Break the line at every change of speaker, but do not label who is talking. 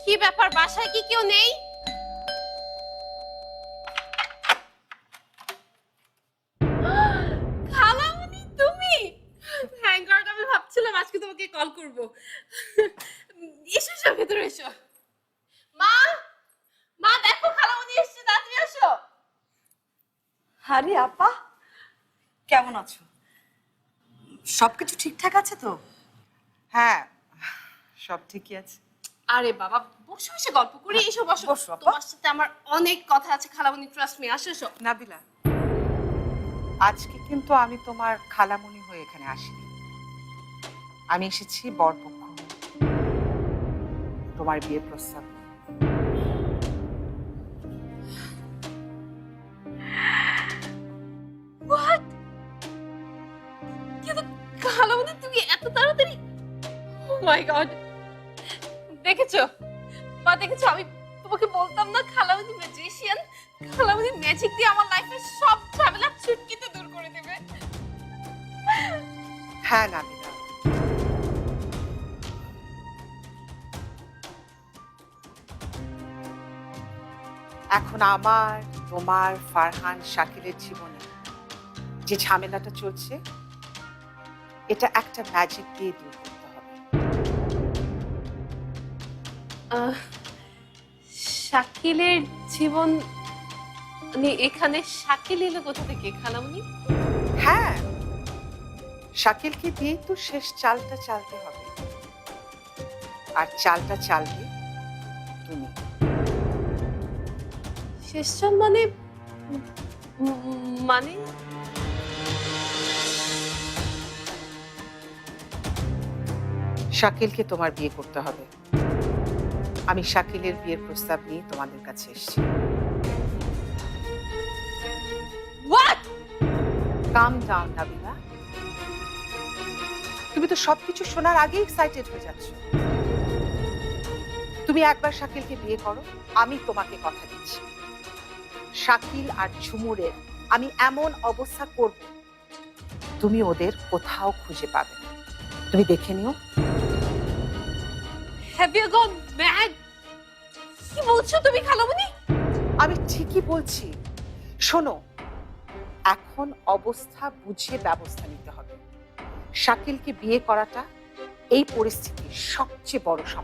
কি ব্যাপার, বাসায় কি কেউ নেই? খালামণি তুমি? থ্যাংক গড, আমি ভাবছিলাম আজকে তোমাকে কল করব। এসো এসো, ভেতরে এসো। মা, মা দেখো খালামণি এসেছে, তাড়াতাড়ি আসো।
আরে আপা, কেমন আছো? সবকিছু ঠিকঠাক আছে তো?
হ্যাঁ, সব ঠিকই আছে।
আরে বাবা, বসে বসে গল্প করি। এসো বসো।
বসো আপা।
তোমার সাথে আমার অনেক কথা আছে খালামণি, ট্রাস্ট মি। আসো এসো।
নাবিলা, আজকে কিন্তু আমি তোমার খালামণি হয়ে এখানে আসিনি। আমি এসেছি বরপক্ষ হয়ে। তোমার বিয়ের প্রস্তাব।
হোয়াট? কিন্তু খালামণি তুমি এত তাড়াতাড়ি? ও মাই গড, দেখেছো মা, দেখেছো? আমি তোমাকে বলতাম না খালামণি ম্যাজিশিয়ান। খালামণি ম্যাজিক দিয়ে আমার লাইফের সব ঝামেলা চুটকিতে দূর করে দেবে।
হ্যাঁ নাবিলা, এখন আমার, তোমার, ফারহান, শাকিলের জীবনে যে ঝামেলাটা চলছে, এটা একটা ম্যাজিক দিয়ে দূর করতে হবে।
শাকিলের জীবন মানে এখানে শাকিল এলো কোথা থেকে খালামণি?
হ্যাঁ, শাকিলকে দিয়েই তো শেষ চালটা চালতে হবে। আর চালটা চালবে তুমি।
শেষজন মানে মানে
শাকিলকে তোমার বিয়ে করতে হবে। আমি শাকিলের বিয়ের প্রস্তাব নিয়ে তোমাদের কাছে এসেছি।
হোয়াট?
কাম ডাউন নাবিলা, তুমি তো সবকিছু শোনার আগেই এক্সাইটেড হয়ে যাচ্ছ। তুমি একবার শাকিলকে বিয়ে করো, আমি তোমাকে কথা দিচ্ছি, শাকিল আর ঝুমুরের আমি এমন অবস্থা করব, তুমি ওদের কোথাও খুঁজে পাবে না। তুমি দেখে নিও।
Have you gone mad? কি বলছো তুমি খালামণি?
আমি ঠিকই বলছি। শোনো, এখন অবস্থা বুঝে ব্যবস্থা নিতে হবে। শাকিলকে বিয়ে করাটা এই পরিস্থিতির সবচেয়ে বড় সমস্যা।